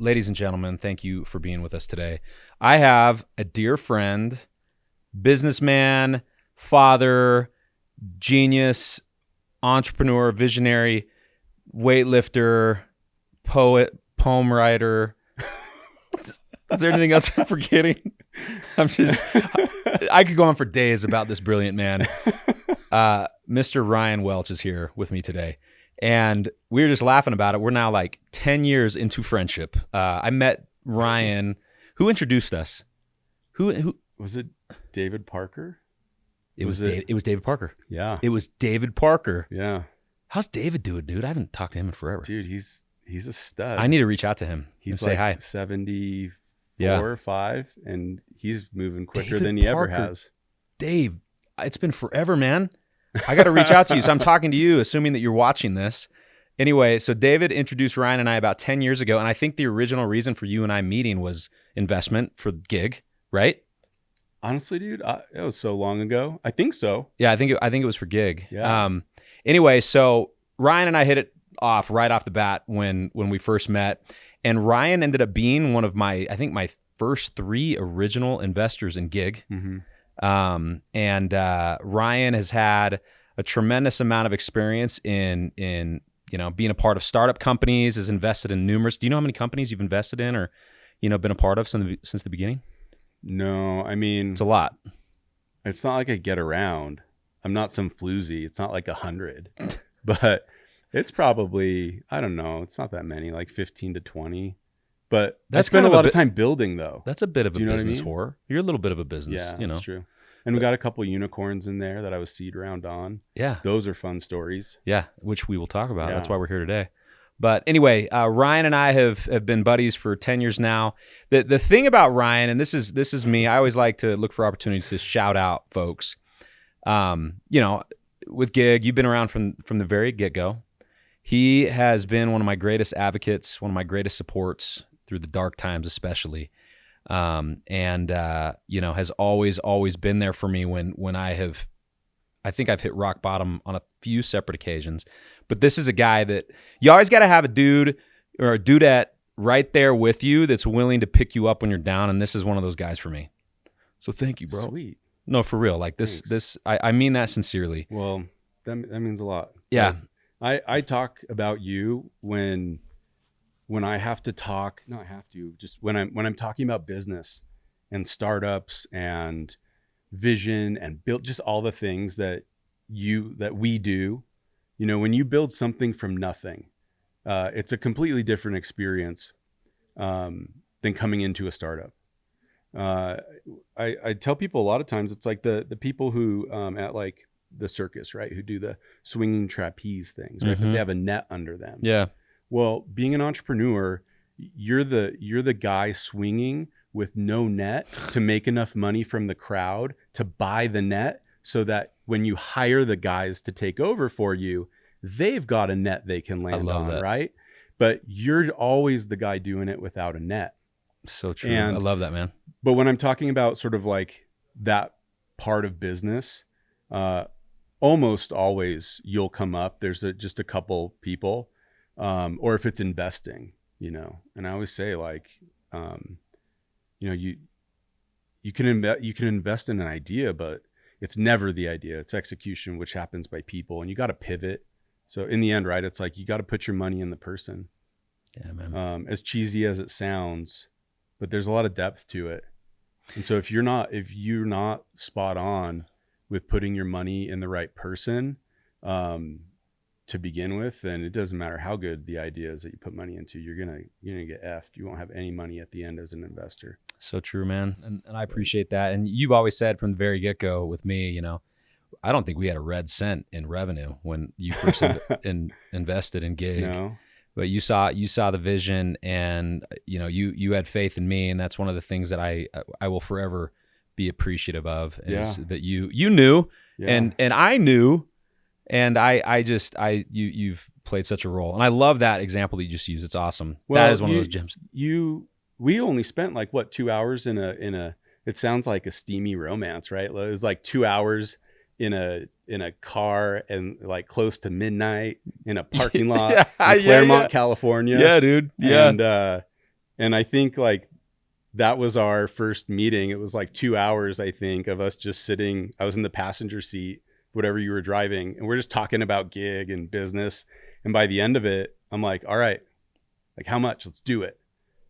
ladies and gentlemen, thank you for being with us today. I have a dear friend, businessman, father, genius, entrepreneur, visionary, weightlifter, poet, poem writer. Is there anything else I'm forgetting? I could go on for days about this brilliant man. Mr. Ryan Welch is here with me today. And we were just laughing about it. We're now like 10 years into friendship. I met Ryan. Who introduced us? Who was it? David Parker? It was David Parker. Yeah. It was David Parker. Yeah. How's David doing, dude? I haven't talked to him in forever. Dude, he's a stud. I need to reach out to him and say hi. 74, 5, and he's moving quicker David than he Parker. ever has. Dave, it's been forever, man. I got to reach out to you. So I'm talking to you, assuming that you're watching this. Anyway, so David introduced Ryan and I about 10 years ago, and I think the original reason for you and I meeting was investment for Gigg, right? Honestly, dude, it was so long ago. I think so. Yeah, I think it was for Gigg. Yeah. Anyway, so Ryan and I hit it off right off the bat when we first met, and Ryan ended up being one of my first 3 original investors in Gigg. Mm-hmm. And Ryan has had a tremendous amount of experience in being a part of startup companies, has invested in numerous. Do you know how many companies you've invested in or, been a part of since the beginning? No, I mean, it's a lot. It's not like I get around. I'm not some floozy. It's not like 100, but it's probably, I don't know. It's not that many, like 15 to 20. But I spent a lot of time building, though. That's a bit of a business what I mean? whore. You're a little bit of a business. Yeah, that's true. And we got a couple unicorns in there that I was seed round on. Yeah. Those are fun stories. Yeah, which we will talk about. Yeah. That's why we're here today. But anyway, Ryan and I have been buddies for 10 years now. The thing about Ryan, and this is me, I always like to look for opportunities to shout out folks. With Gigg, you've been around from the very get-go. He has been one of my greatest advocates, one of my greatest supports through the dark times especially. Has always been there for me when I think I've hit rock bottom on a few separate occasions. But this is a guy that you always got to have a dude or a dudette right there with you that's willing to pick you up when you're down. And this is one of those guys for me. So thank you, bro. Sweet. No, for real. Like I mean that sincerely. Well, that means a lot. Yeah. I talk about you when I have to talk, just when I'm talking about business and startups and vision and build, just all the things that we do. When you build something from nothing, it's a completely different experience than coming into a startup. I tell people a lot of times it's like the people who at like the circus, right, who do the swinging trapeze things, right? Mm-hmm. But they have a net under them. Yeah. Well, being an entrepreneur, you're the guy swinging with no net to make enough money from the crowd to buy the net, so that when you hire the guys to take over for you, they've got a net they can land on, that. Right? But you're always the guy doing it without a net. So true. I love that, man. But when I'm talking about sort of like that part of business, almost always you'll come up. There's just a couple people, or if it's investing, and I always say like, you can invest in an idea, but it's never the idea. It's execution, which happens by people, and you got to pivot. So in the end, right, it's like you got to put your money in the person. Yeah, man. As cheesy as it sounds, but there's a lot of depth to it. And so if you're not spot on with putting your money in the right person to begin with, then it doesn't matter how good the idea is that you put money into. You're gonna get effed. You won't have any money at the end as an investor. So true, man. And I appreciate that. And you've always said from the very get-go with me, I don't think we had a red cent in revenue when you first invested in Gigg. No. But you saw the vision, and you had faith in me, and that's one of the things that I will forever be appreciative of, is that you knew, and I knew, and you've played such a role, and I love that example that you just used. It's awesome. Well, that is one of those gems. We only spent like 2 hours in a. It sounds like a steamy romance, right? It was like 2 hours in a car and like close to midnight in a parking lot in Claremont, California. Yeah, dude. Yeah. And And I think like that was our first meeting. It was like 2 hours, I think, of us just sitting. I was in the passenger seat, whatever you were driving, and we're just talking about Gigg and business. And by the end of it, I'm like, all right, like how much? Let's do it.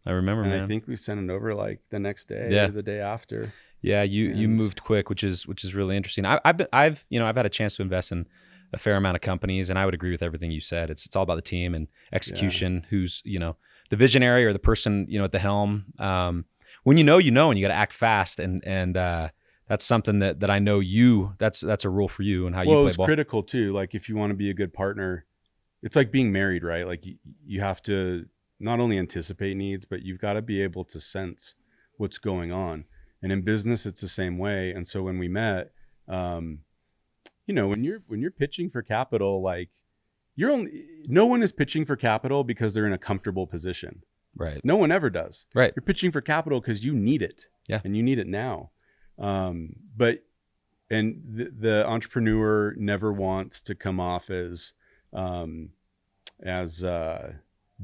I remember, And man. I think we sent it over like the next day Yeah. or the day after. Yeah, you moved quick, which is really interesting. I've had a chance to invest in a fair amount of companies, and I would agree with everything you said. It's all about the team and execution. Who's the visionary or the person at the helm. When and you got to act fast, and that's something that I know that's a rule for you and how you play it's ball. critical too. Like if you want to be a good partner, it's like being married, right? Like you have to not only anticipate needs, but you've got to be able to sense what's going on. And in business, it's the same way. And so when we met, when you're pitching for capital, like no one is pitching for capital because they're in a comfortable position. Right. No one ever does. Right. You're pitching for capital because you need it. Yeah. And you need it now. The entrepreneur never wants to come off as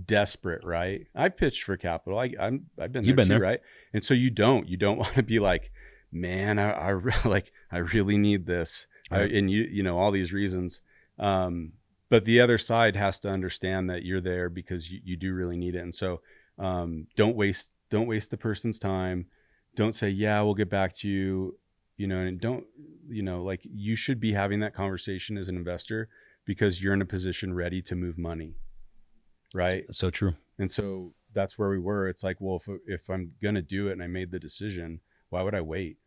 desperate, right? I pitched for capital. I've been there too, right? And so you don't want to be like, man, I really need this, right. And all these reasons. But the other side has to understand that you're there because you do really need it. And so don't waste the person's time. Don't say, yeah, we'll get back to you, and don't, like you should be having that conversation as an investor because you're in a position ready to move money. Right. So true. And so that's where we were. It's like, well, if I'm going to do it and I made the decision, why would I wait?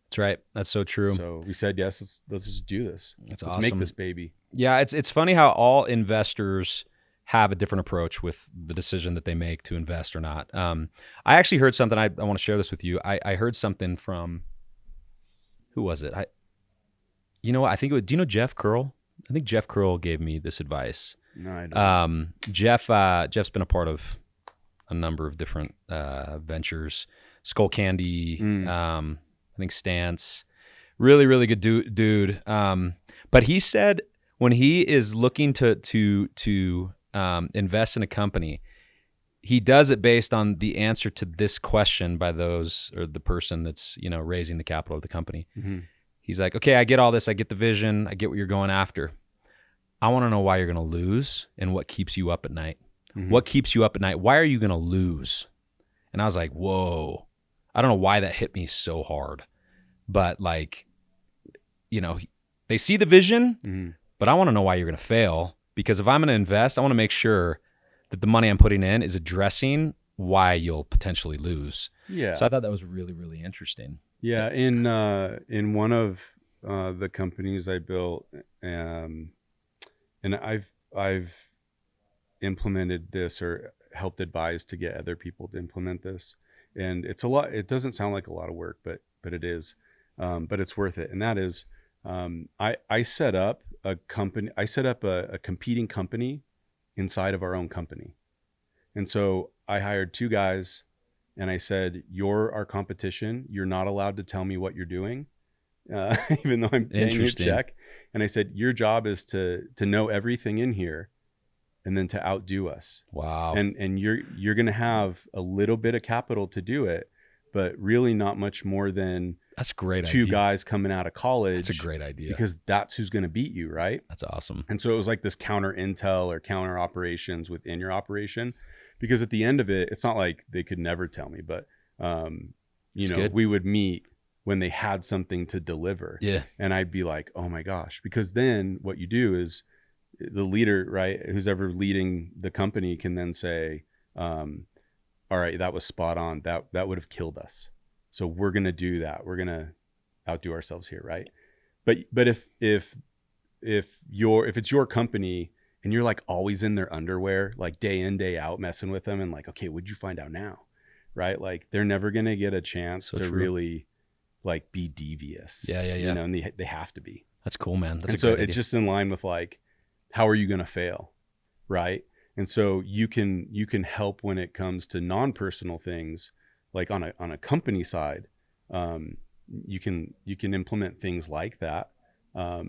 That's right. That's so true. So we said, yes, let's just do this. Let's awesome. Make this baby. Yeah. It's funny how all investors have a different approach with the decision that they make to invest or not. I actually heard something. I want to share this with you. I heard something from, who was it? Do you know Jeff Curl? I think Jeff Curl gave me this advice. No, I don't. Jeff's been a part of a number of different ventures. Skull Candy, I think Stance, really, really good dude. But he said when he is looking to invest in a company, he does it based on the answer to this question by those or the person that's raising the capital of the company. Mm-hmm. He's like, okay, I get all this, I get the vision, I get what you're going after. I want to know why you're going to lose and what keeps you up at night. Mm-hmm. What keeps you up at night? Why are you going to lose? And I was like, whoa. I don't know why that hit me so hard. But like, they see the vision, but I want to know why you're going to fail. Because if I'm going to invest, I want to make sure that the money I'm putting in is addressing why you'll potentially lose. Yeah. So I thought that was really, really interesting. Yeah. In one of the companies I built, and I've implemented this or helped advise to get other people to implement this. And it's a lot. It doesn't sound like a lot of work, but it is. But it's worth it. And that is, I set up a company. I set up a competing company inside of our own company. And so I hired 2 guys, and I said, "You're our competition. You're not allowed to tell me what you're doing, even though I'm paying your check." And I said, "Your job is to know everything in here, and then to outdo us." Wow. And you're going to have a little bit of capital to do it, but really not much more than that's a great 2 idea. Guys coming out of college. That's a great idea because that's who's going to beat you, right? That's awesome. And so it was like this counter intel or counter operations within your operation, because at the end of it, it's not like they could never tell me, but good. We would meet when they had something to deliver. Yeah. And I'd be like, oh my gosh, because then what you do is the leader, right, who's ever leading the company can then say, all right, that was spot on. That would have killed us. So we're going to do that. We're going to outdo ourselves here. Right. But if it's your company and you're like always in their underwear, like day in, day out, messing with them and like, okay, what'd you find out now? Right. Like they're never going to get a chance to really like be devious. Yeah. And they have to be. That's cool, man. That's and so it's just in line with like, how are you going to fail? Right. And so you can help when it comes to non-personal things, like on a company side. You can implement things like that. I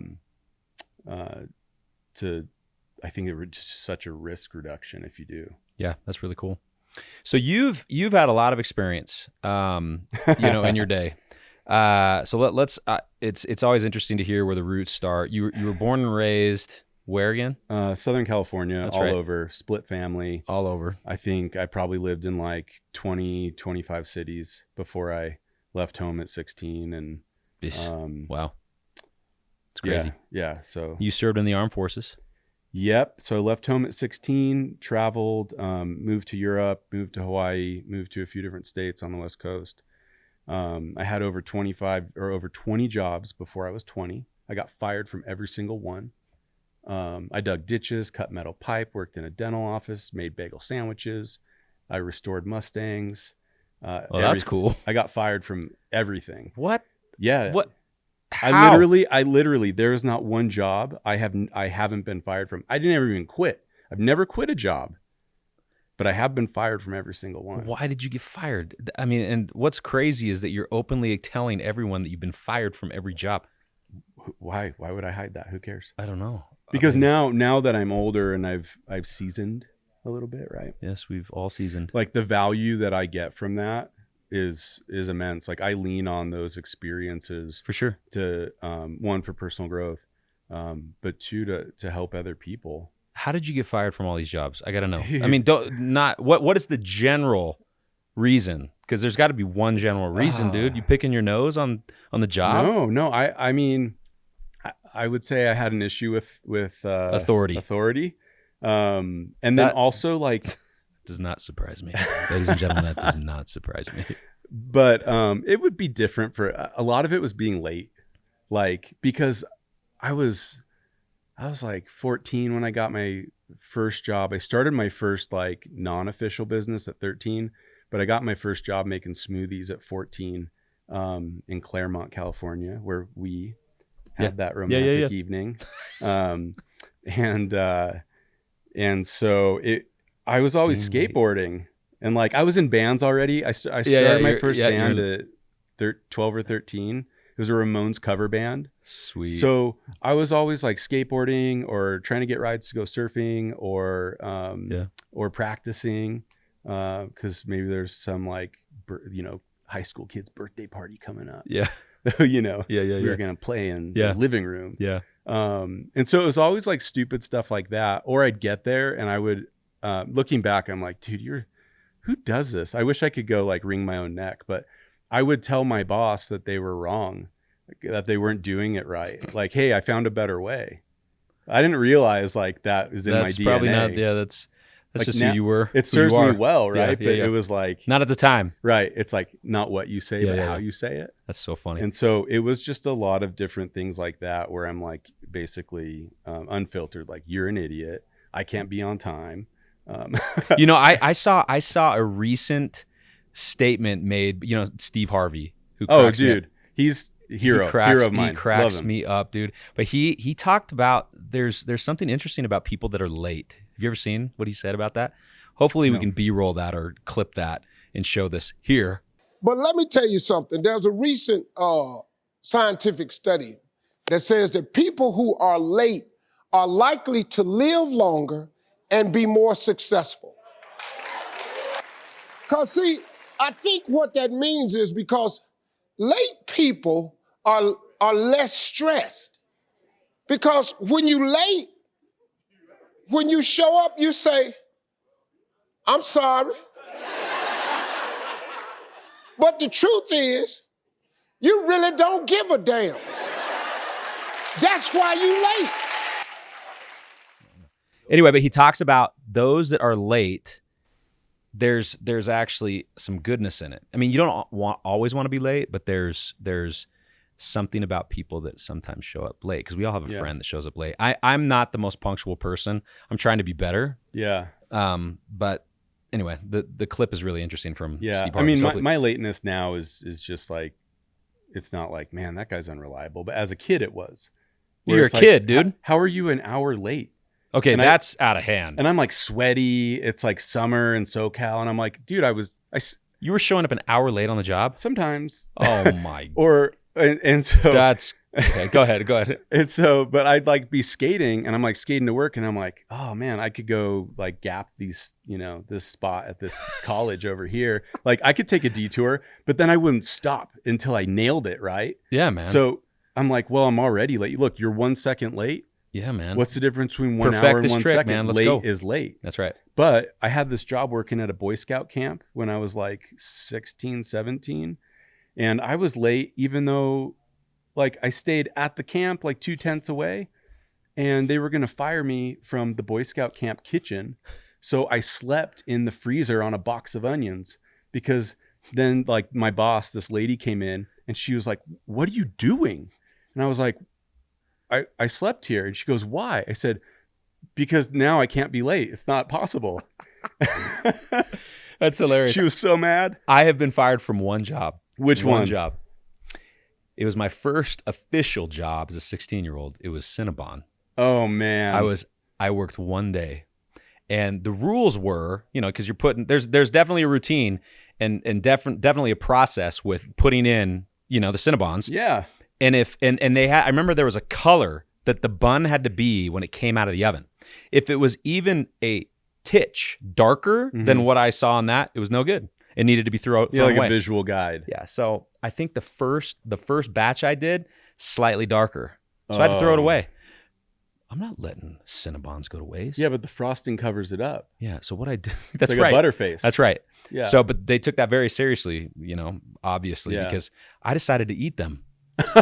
think it was just such a risk reduction if you do. Yeah, that's really cool. So you've had a lot of experience, in your day. So let's. It's always interesting to hear where the roots start. You were born and raised where again? Southern California, That's all right. over, split family. All over. I think I probably lived in like 20, 25 cities before I left home at 16. And wow, it's crazy. Yeah. So you served in the armed forces. Yep. So I left home at 16, traveled, moved to Europe, moved to Hawaii, moved to a few different states on the West Coast. I had over 20 jobs before I was 20. I got fired from every single one. I dug ditches, cut metal pipe, worked in a dental office, made bagel sandwiches. I restored Mustangs. Well, that's cool. I got fired from everything. What? Yeah. What? How? I literally, there is not one job I haven't been fired from. I didn't ever even quit. I've never quit a job, but I have been fired from every single one. Why did you get fired? I mean, and what's crazy is that you're openly telling everyone that you've been fired from every job. Why would I hide that? Who cares? I don't know. Because now that I'm older and I've seasoned a little bit, right? Yes, we've all seasoned. Like the value that I get from that is immense. Like I lean on those experiences For sure. to one, for personal growth, but two, to help other people. How did you get fired from all these jobs? I got to know. Dude. I mean, what is the general reason? Because there's got to be one general reason, dude. You picking your nose on the job? No. I mean, I would say I had an issue with authority. And then also like, does not surprise me, ladies and gentlemen. That does not surprise me. But it would be different for a lot of it was being late, like because I was like 14 when I got my first job. I started my first like non-official business at 13, but I got my first job making smoothies at 14 in Claremont, California, where we had that romantic evening. And so I was always skateboarding, and like I was in bands already. I started my first band at 12 or 13. It was a Ramones cover band. Sweet. So I was always like skateboarding or trying to get rides to go surfing or practicing because maybe there's some like high school kid's birthday party coming up. Yeah. We were gonna play in the living room. Yeah. And so it was always like stupid stuff like that. Or I'd get there and I would, looking back, I'm like, dude, who does this? I wish I could go like wring my own neck, but I would tell my boss that they were wrong, that they weren't doing it right. Like, hey, I found a better way. I didn't realize like that is in my DNA. That's probably not. Yeah, that's like just who you were. It serves me well, right? Yeah, but it was like not at the time, right? It's like not what you say, but how you say it. That's so funny. And so it was just a lot of different things like that, where I'm like basically unfiltered, like you're an idiot. I can't be on time. I saw a recent statement made. Steve Harvey, who cracks dude, he's hero of mine. He cracks me up, dude. But he talked about there's something interesting about people that are late. Have you ever seen what he said about that? Hopefully we can B-roll that or clip that and show this here. But let me tell you something. There's a recent scientific study that says that people who are late are likely to live longer and be more successful. Because see, I think what that means is because late people are less stressed. Because when you late, when you show up, you say, I'm sorry. But the truth is, you really don't give a damn. That's why you late. Anyway, but he talks about those that are late. There's actually some goodness in it. I mean, you don't always want to be late, but there's something about people that sometimes show up late, because we all have a friend that shows up late. I'm not the most punctual person. I'm trying to be better. Yeah. But anyway, the clip is really interesting from Steve Harvey. I mean, my lateness now is just like, it's not like, man, that guy's unreliable. But as a kid, it was. You're a kid, dude. How are you an hour late? Okay, that's out of hand. And I'm like sweaty. It's like summer in SoCal, and I'm like, dude, you were showing up an hour late on the job? Sometimes. Oh my. And so that's Okay, go ahead. And so, but I'd like be skating and I'm like skating to work and I'm like, oh man, I could go like gap these, this spot at this college over here. Like I could take a detour, but then I wouldn't stop until I nailed it. Right. Yeah, man. So I'm like, well, I'm already late. Look, you're 1 second late. Yeah, man. What's the difference between 1 Perfect hour and this 1 trick, second? man. Let's Late go. is late. That's right. But I had this job working at a Boy Scout camp when I was like 16, 17. And I was late, even though like I stayed at the camp like 2 tents away, and they were going to fire me from the Boy Scout camp kitchen. So I slept in the freezer on a box of onions because then like my boss, this lady came in and she was like, what are you doing? And I was like, I slept here. And she goes, why? I said, because now I can't be late. It's not possible. That's hilarious. She was so mad. I have been fired from one job. Which one? One job. It was my first official job as a 16-year-old. It was Cinnabon. Oh man. I worked one day, and the rules were, because you're putting there's definitely a routine and definitely a process with putting in, the Cinnabons. Yeah. And and they had, I remember there was a color that the bun had to be when it came out of the oven. If it was even a titch darker than what I saw on that, it was no good. It needed to be thrown like away. A visual guide. Yeah. So I think the first batch I did slightly darker, so I had to throw it away. I'm not letting Cinnabons go to waste. Yeah, but the frosting covers it up. Yeah. So what I did, that's it's like right. a Butterface. That's right. Yeah. So, but they took that very seriously, obviously, because I decided to eat them.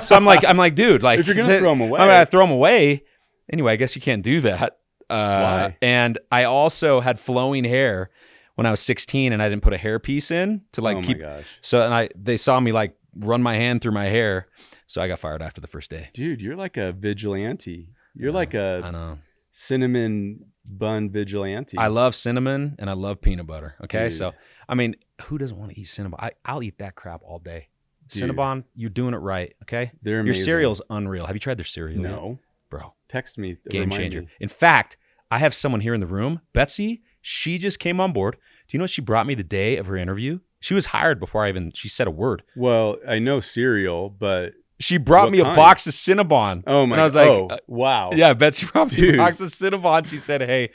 So I'm like, dude, like if you're gonna throw them away, I'm gonna throw them away. Anyway, I guess you can't do that. Why? And I also had flowing hair when I was 16, and I didn't put a hair piece in to like keep. Oh my gosh. So they saw me like run my hand through my hair, so I got fired after the first day. Dude, you're like a vigilante. You're like I know. Cinnamon bun vigilante. I love cinnamon and I love peanut butter. Okay, Dude. so I mean, who doesn't want to eat cinnamon? I'll eat that crap all day. Dude. Cinnabon, you're doing it right. Okay, They're your amazing. cereal's unreal. Have you tried their cereal? No. Yet? Bro. Text me. Game Remind changer. me. In fact, I have someone here in the room, Betsy. She just came on board. Do you know what she brought me the day of her interview? She was hired before she said a word. Well, I know cereal, but She brought What me a kind? box of Cinnabon. oh my! And I was like, wow. yeah, Betsy brought me Dude. a box of Cinnabon. She said, hey,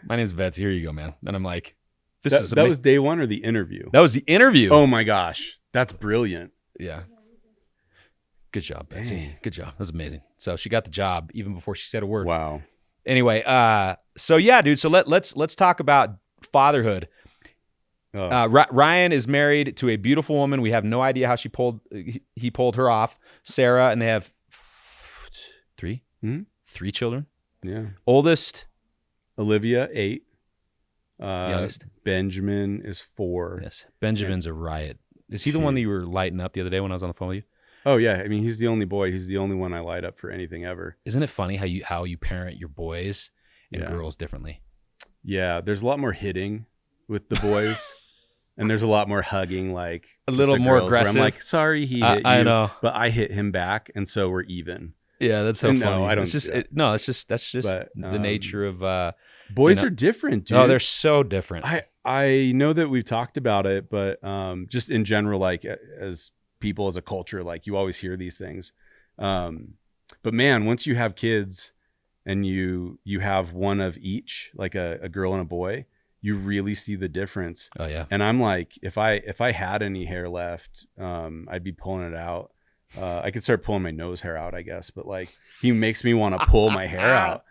my name's Betsy. Here you go, man. And I'm like, That was day one or the interview? That was the interview. Oh my gosh, that's brilliant. Yeah. Good job, Betsy. Dang. Good job. That was amazing. So she got the job even before she said a word. Wow. Anyway, so yeah, dude. So let's talk about fatherhood. Oh. Ryan is married to a beautiful woman. We have no idea how he pulled her off, Sarah, and they have three children. Yeah. Oldest, Olivia 8. youngest, Benjamin is 4. yes. Benjamin's a riot. Is he the one that you were lighting up the other day when I was on the phone with you? Oh yeah, I mean he's the only boy. He's the only one I light up for anything ever. Isn't it funny how you parent your boys and Yeah. girls differently? Yeah, there's a lot more hitting with the boys, and there's a lot more hugging, like A little the more girls, where aggressive. I'm like, sorry, he hit you, I know. but I hit him back, and so we're even. Yeah, that's so And no, funny. I don't It's just do that. that's just But, the nature of. Boys know- are different, dude. Oh, they're so different. I know that we've talked about it, but just in general, like as people, as a culture, like you always hear these things. But man, once you have kids and you have one of each, like a girl and a boy, you really see the difference. Oh yeah. And I'm like, if I had any hair left, I'd be pulling it out. I could start pulling my nose hair out, I guess, but like he makes me want to pull my hair out.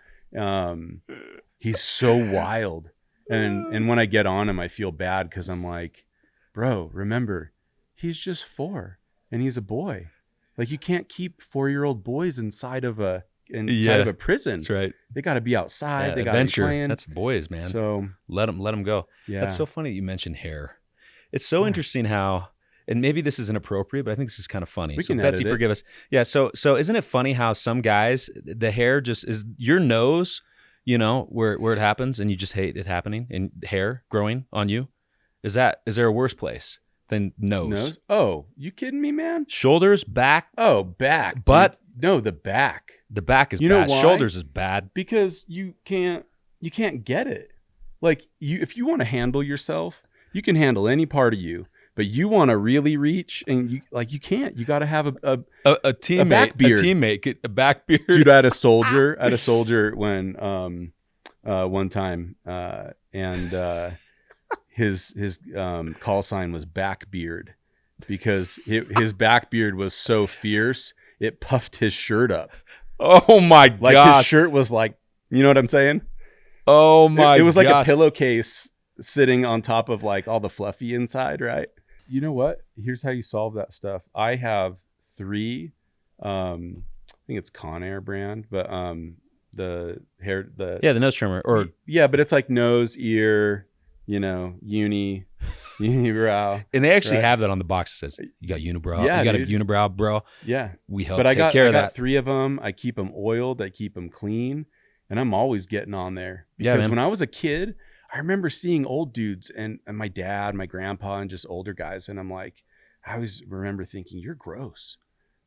He's so wild. And when I get on him, I feel bad because I'm like, bro, remember, he's just 4 and he's a boy. Like you can't keep 4-year-old boys inside of a prison. That's right. They got to be outside. Yeah, they got to be adventure. playing. That's the boys, man. So let them go. yeah, That's so funny that you mentioned hair. It's so interesting how, and maybe this is inappropriate, but I think this is kind of funny. We So can Betsy, edit it. forgive us. Yeah. So isn't it funny how some guys, the hair just is your nose, where it happens, and you just hate it happening, and hair growing on you. Is there a worse place than nose? Oh, you kidding me, man? Shoulders, back. Oh, back. Butt? Dude. No, the back. The back is You know bad. why? Shoulders is bad. Because you can't get it. Like if you want to handle yourself, you can handle any part of you. but you want to really reach, and you can't. You got to have a teammate, back beard. a back beard. Dude, I had a soldier when one time, and his call sign was back beard, because his back beard was so fierce it puffed his shirt up. Oh my god! Like his shirt was like, you know what I'm saying? Oh my! It was like a pillowcase sitting on top of like all the fluffy inside, right? You know what? Here's how you solve that stuff. I have 3, I think it's Conair brand, but the nose trimmer, or but it's like nose, ear, unibrow. And they actually have that on the box that says you got unibrow. Yeah, you got dude. A unibrow, bro. Yeah, we help. But I got 3 of them. I keep them oiled. I keep them clean, and I'm always getting on there because when I was a kid, I remember seeing old dudes and my dad, my grandpa, and just older guys, and I'm like, I always remember thinking, you're gross.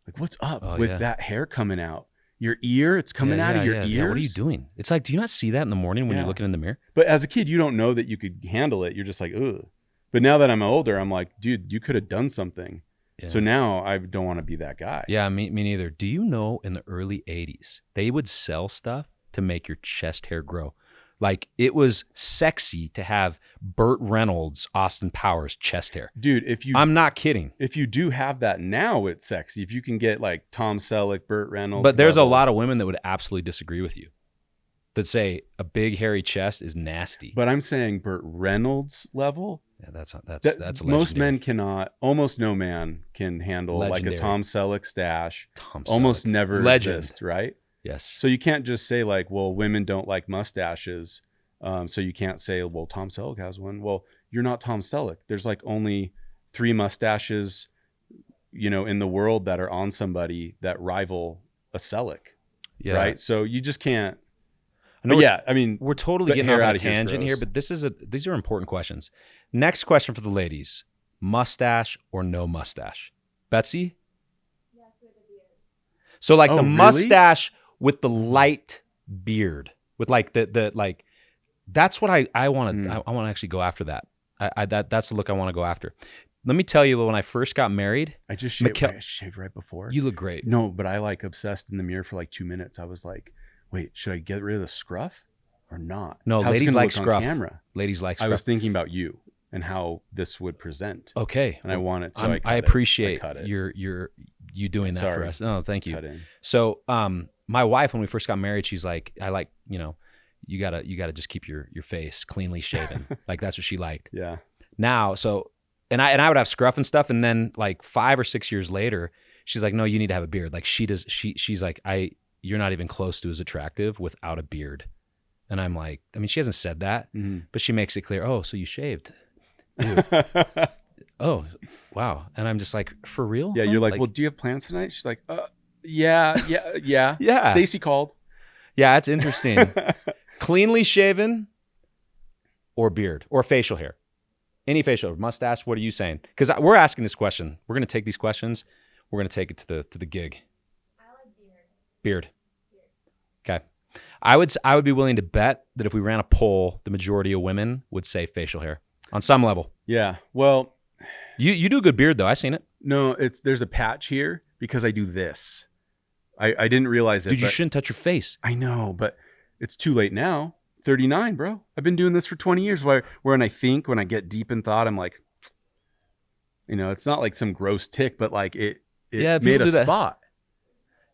Like, what's up with that hair coming out? Your ear, it's coming out of your ears. Yeah, what are you doing? It's like, do you not see that in the morning when you're looking in the mirror? But as a kid, you don't know that you could handle it. You're just like, ugh. But now that I'm older, I'm like, dude, you could have done something. Yeah. So now I don't want to be that guy. Yeah, me neither. Do you know in the early 80s, they would sell stuff to make your chest hair grow? Like, it was sexy to have Burt Reynolds, Austin Powers chest hair. Dude, I'm not kidding. If you do have that now, it's sexy. If you can get like Tom Selleck, Burt Reynolds. But there's a lot of women that would absolutely disagree with you, that say a big hairy chest is nasty. But I'm saying Burt Reynolds level. Yeah, that's legendary. Most men cannot. Almost no man can handle legendary. Like a Tom Selleck stash. Almost never exist, right? Yes. So you can't just say like, well, women don't like mustaches. So you can't say, well, Tom Selleck has one. Well, you're not Tom Selleck. There's like only 3 mustaches, in the world that are on somebody that rival a Selleck. Yeah. Right. So you just can't. I mean, we're totally getting on a tangent here, but these are important questions. Next question for the ladies: mustache or no mustache? Betsy? Yes, with a beard. So like the mustache with the light beard, with like the like, that's what I want to. I want to actually go after that. That's the look I want to go after. Let me tell you, when I first got married, I just shaved right before. You look great. No, but I like obsessed in the mirror for like 2 minutes. I was like, wait, should I get rid of the scruff or not? No, How's ladies like look scruff. On camera? Ladies like scruff. I was thinking about you and how this would present. Okay. And I want it, so I appreciate you doing that for us. No, thank you. So, my wife, when we first got married, she's like, you gotta just keep your face cleanly shaven. Like, that's what she liked. Yeah. Now, so, and I would have scruff and stuff, and then like 5 or 6 years later, she's like, no, you need to have a beard. Like, she's like, you're not even close to as attractive without a beard. And I'm like, I mean, she hasn't said that, but she makes it clear. Oh, so you shaved? Oh, wow. And I'm just like, for real? Yeah. You're like, well, do you have plans tonight? She's like, yeah. Yeah. Stacy called. Yeah, it's interesting. Cleanly shaven or beard or facial hair? Any facial hair, mustache? What are you saying? Because we're asking this question. We're going to take these questions. We're going to take it to the Gigg. I like beard. Beard. Okay. I would be willing to bet that if we ran a poll, the majority of women would say facial hair on some level. Yeah. Well, you do a good beard though. I've seen it. No, there's a patch here because I do this. I didn't realize it. Dude, you shouldn't touch your face. I know, but it's too late now. 39, bro. I've been doing this for 20 years. When I get deep in thought, I'm like, it's not like some gross tick, but like it made a spot.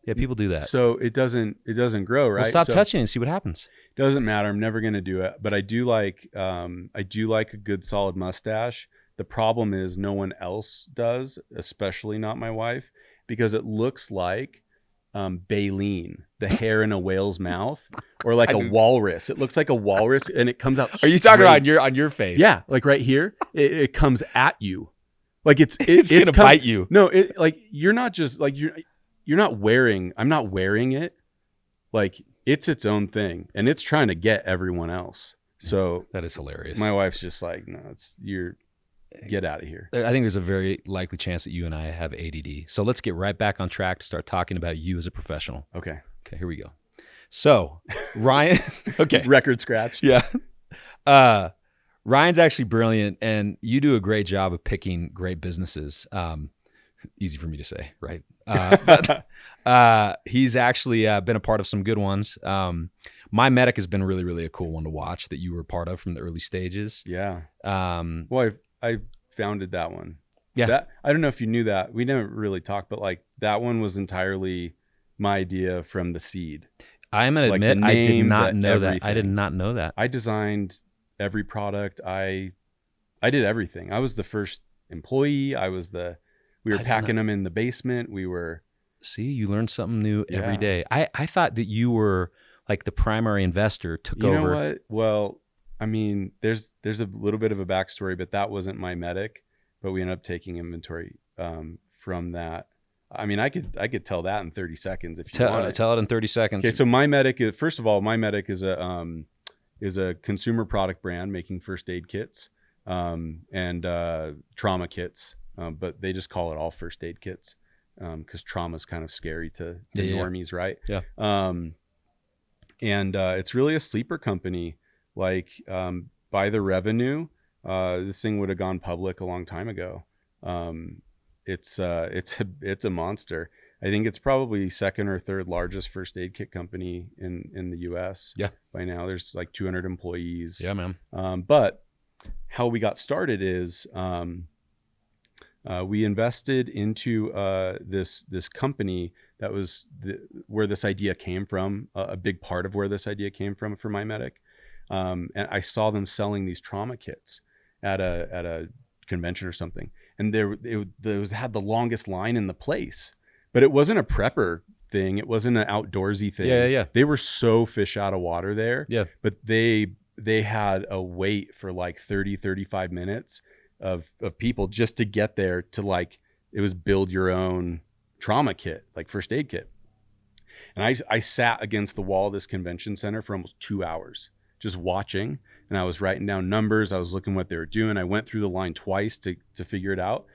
Yeah, people do that. So it doesn't grow, right? Well, stop touching it and see what happens. Doesn't matter. I'm never gonna do it. But I do like a good solid mustache. The problem is no one else does, especially not my wife, because it looks like baleen, the hair in a whale's mouth, or like a walrus. It looks like a walrus, and it comes out. Are you talking about on your face? Yeah, like right here, it comes at you, like it's gonna bite you. No, you're not just like you're not wearing. I'm not wearing it. Like it's its own thing, and it's trying to get everyone else. So that is hilarious. My wife's just like, no, get out of here. I think there's a very likely chance that you and I have ADD. So let's get right back on track to start talking about you as a professional. Okay, here we go. So, Ryan, okay. Record scratch. Yeah. Ryan's actually brilliant, and you do a great job of picking great businesses. Easy for me to say, right? But he's actually been a part of some good ones. MyMedic has been really, really a cool one to watch that you were part of from the early stages. Yeah. Um, Well, I founded that one. Yeah. That, I don't know if you knew that. We didn't really talk, but like that one was entirely my idea from the seed. I am going to Like admit, the I did name, not the know that. I did everything. not know that. I designed every product. I did everything. I was the first employee. We were packing them in the basement. We were. See, you learn something new every Yeah. day. I thought that you were like the primary investor, took You over. know what? Well, I mean, there's a little bit of a backstory, but that wasn't MyMedic. But we ended up taking inventory from that. I mean, I could tell that in 30 seconds if you want. Tell it in 30 seconds. Okay, so MyMedic is, first of all, MyMedic is a consumer product brand making first aid kits and trauma kits, but they just call it all first aid kits because trauma is kind of scary to normies, right? Yeah. And it's really a sleeper company. Like by the revenue, this thing would have gone public a long time ago. It's a monster. I think it's probably second or third largest first aid kit company in the U.S. Yeah. By now, there's like 200 employees. Yeah, man. But how we got started is we invested into this company that was where this idea came from. A big part of where this idea came from for MyMedic. And I saw them selling these trauma kits at a convention or something, and they had the longest line in the place. But it wasn't a prepper thing. It wasn't an outdoorsy thing. Yeah. They were so fish out of water there. Yeah. But they had a wait for like 30, 35 minutes of people just to get there to like, it was build your own trauma kit, like first aid kit. And I sat against the wall of this convention center for almost 2 hours just watching. And I was writing down numbers. I was looking what they were doing. I went through the line twice to figure it out.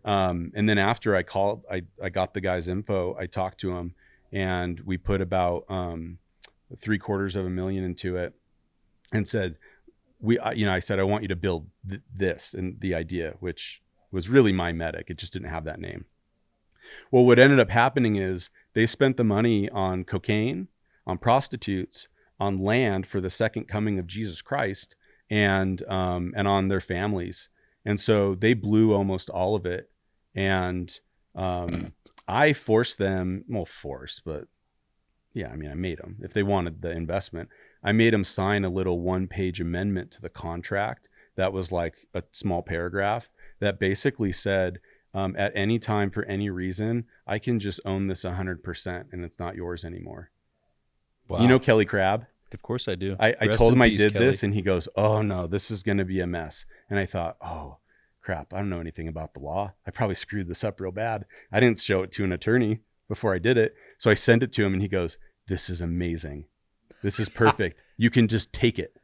And then after I called, I got the guy's info. I talked to him, and we put about $750,000 into it, and said, I said, I want you to build this and the idea, which was really MyMedic. It just didn't have that name. Well, what ended up happening is they spent the money on cocaine, on prostitutes, on land for the second coming of Jesus Christ, and on their families. And so they blew almost all of it. And I forced them, but yeah, I mean, I made them, if they wanted the investment, I made them sign a little 1-page amendment to the contract that was like a small paragraph that basically said, at any time for any reason, I can just own this 100% and it's not yours anymore. Wow. You know Kelly Crabb? Of course I do. I Rest told in him I peace, did Kelly. this, and he goes, oh no, this is going to be a mess. And I thought, oh crap, I don't know anything about the law. I probably screwed this up real bad. I didn't show it to an attorney before I did it. So I sent it to him, and he goes, this is amazing. This is perfect. You can just take it.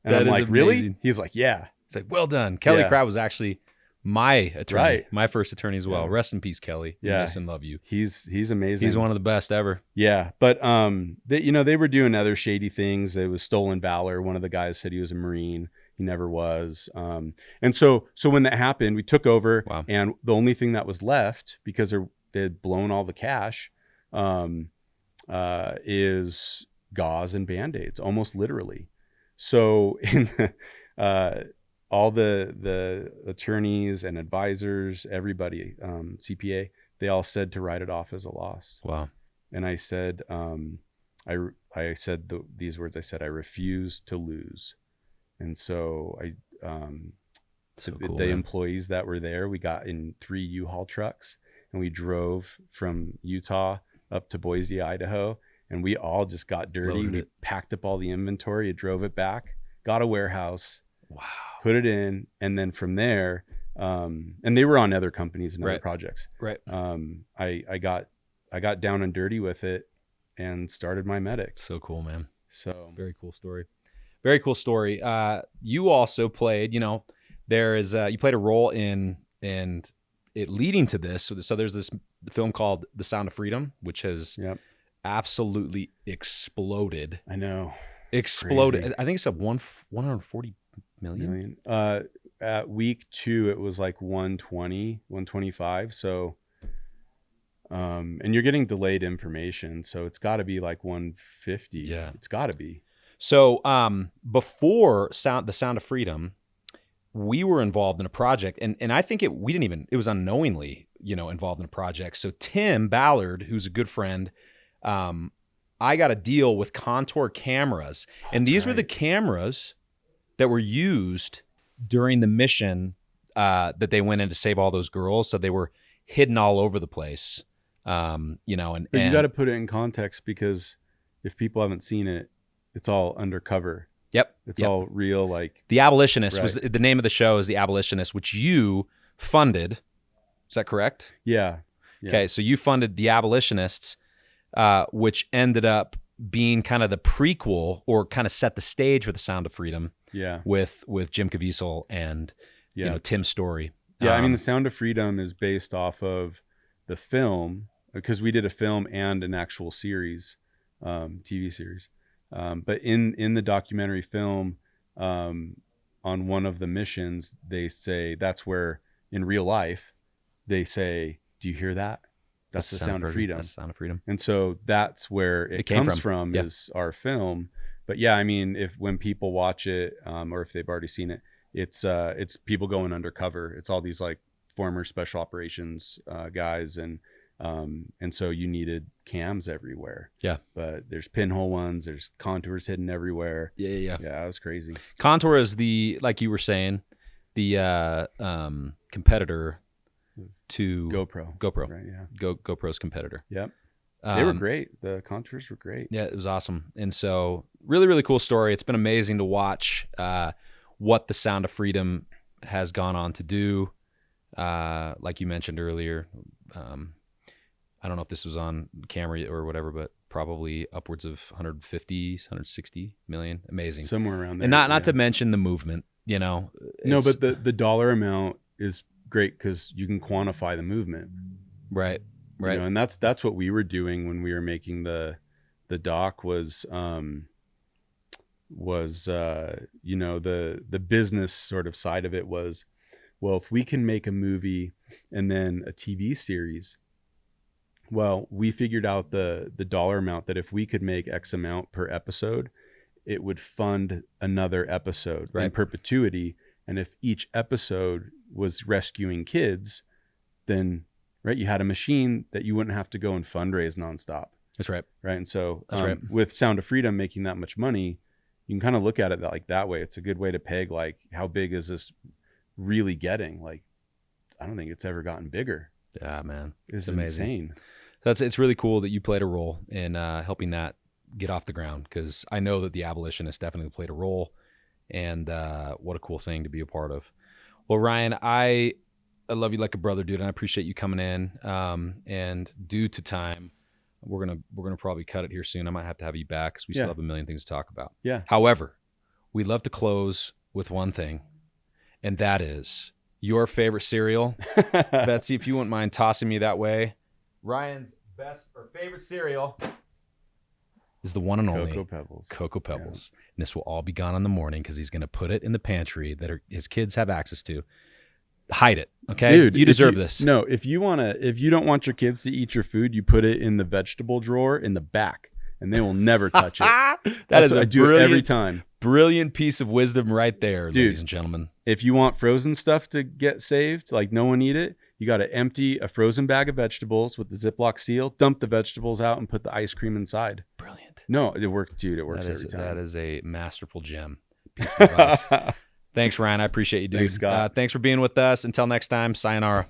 And That I'm is like, really? amazing. He's like, yeah. It's like, well done. Kelly Yeah. Crabb was actually my attorney, Right. my first attorney as well. Yeah. Rest in peace, Kelly. We Yeah. miss and love you. He's amazing. He's one of the best ever. Yeah, but they were doing other shady things. It was stolen valor. One of the guys said he was a Marine. He never was. And so when that happened, we took over. Wow. And the only thing that was left, because they had blown all the cash, is gauze and Band-Aids, almost literally. So in all the attorneys and advisors, everybody, CPA, they all said to write it off as a loss. Wow. And I said, I said these words. I said, I refuse to lose. And so So cool, the man. employees that were there, we got in 3 U-Haul trucks, and we drove from Utah up to Boise, Idaho, and we all just got dirty. Loaded We it. packed up all the inventory, drove it back, got a warehouse, Wow. put it in, and then from there, and they were on other companies and other Right. projects. Right. I got down and dirty with it and started MyMedic. So cool, man. So Very cool story. Very cool story. You also played, there is you played a role in it leading to this. So there's this film called The Sound of Freedom, which has yep, absolutely exploded. I know. Exploded. crazy. I think it's up $140 million? At week 2, it was like 120, 125. So, and you're getting delayed information. So it's got to be like 150. Yeah. It's got to be. So before the Sound of Freedom, we were involved in a project, and I think it was unknowingly, involved in a project. So Tim Ballard, who's a good friend, I got a deal with Contour cameras, and these were the cameras that were used during the mission that they went in to save all those girls. So they were hidden all over the place, and you got to put it in context, because if people haven't seen it, it's all undercover. Yep. It's all real. Like The Abolitionist Right. was the name of the show, is The Abolitionist, which you funded. Is that correct? yeah. Okay. So you funded The Abolitionists, which ended up being kind of the prequel, or kind of set the stage for The Sound of Freedom Yeah. with Jim Caviezel and, Tim's story. Yeah. I mean, The Sound of Freedom is based off of the film, because we did a film and an actual series, TV series. But in the documentary film, on one of the missions, they say that's where, in real life, they say, "Do you hear that? That's the sound of freedom." That's the Sound of Freedom. And so that's where it came comes from. from, Yeah. is our film. But yeah, I mean, when people watch it, or if they've already seen it, it's people going undercover. It's all these like former special operations guys, and so you needed cams everywhere. Yeah. But there's pinhole ones, there's contours hidden everywhere. Yeah. Yeah, it was crazy. Contour is like you were saying, the competitor to GoPro. Right, yeah. GoPro's competitor. Yep. They were great. The contours were great. Yeah, it was awesome. And so really, really cool story. It's been amazing to watch what the Sound of Freedom has gone on to do. Like you mentioned earlier, I don't know if this was on camera or whatever, but probably upwards of 150, 160 million. Amazing. Somewhere around there. And not to mention the movement, No, but the dollar amount is great, because you can quantify the movement. Right. And that's what we were doing when we were making the doc, was the business sort of side of it was, well, if we can make a movie and then a TV series, well, we figured out the dollar amount, that if we could make X amount per episode, it would fund another episode in perpetuity. And if each episode was rescuing kids, then you had a machine that you wouldn't have to go and fundraise nonstop. That's right. Right. And so with Sound of Freedom making that much money, you can kind of look at it that way. It's a good way to peg, like, how big is this really getting? Like, I don't think it's ever gotten bigger. Yeah, man. It's amazing. insane. So it's really cool that you played a role in helping that get off the ground, because I know that The Abolitionists definitely played a role, and what a cool thing to be a part of. Well, Ryan, I love you like a brother, dude, and I appreciate you coming in. And due to time, we're gonna probably cut it here soon. I might have to have you back, because we still have a million things to talk about. Yeah. However, we'd love to close with one thing, and that is your favorite cereal. Betsy, if you wouldn't mind tossing me that way. Ryan's best or favorite cereal is the one and only Cocoa Pebbles. Yeah. And this will all be gone in the morning, because he's going to put it in the pantry that his kids have access to. Hide it, okay? Dude, you deserve this. No, if you don't want your kids to eat your food, you put it in the vegetable drawer in the back, and they will never touch it. That's I do it every time. Brilliant piece of wisdom right there, Dude, ladies and gentlemen. If you want frozen stuff to get saved, like no one eat it, you got to empty a frozen bag of vegetables with the Ziploc seal, dump the vegetables out, and put the ice cream inside. Brilliant. No, it works, dude. It works every time. That is a masterful gem. Piece of advice. Thanks, Ryan. I appreciate you, dude. Thanks, Scott. Thanks for being with us. Until next time, sayonara.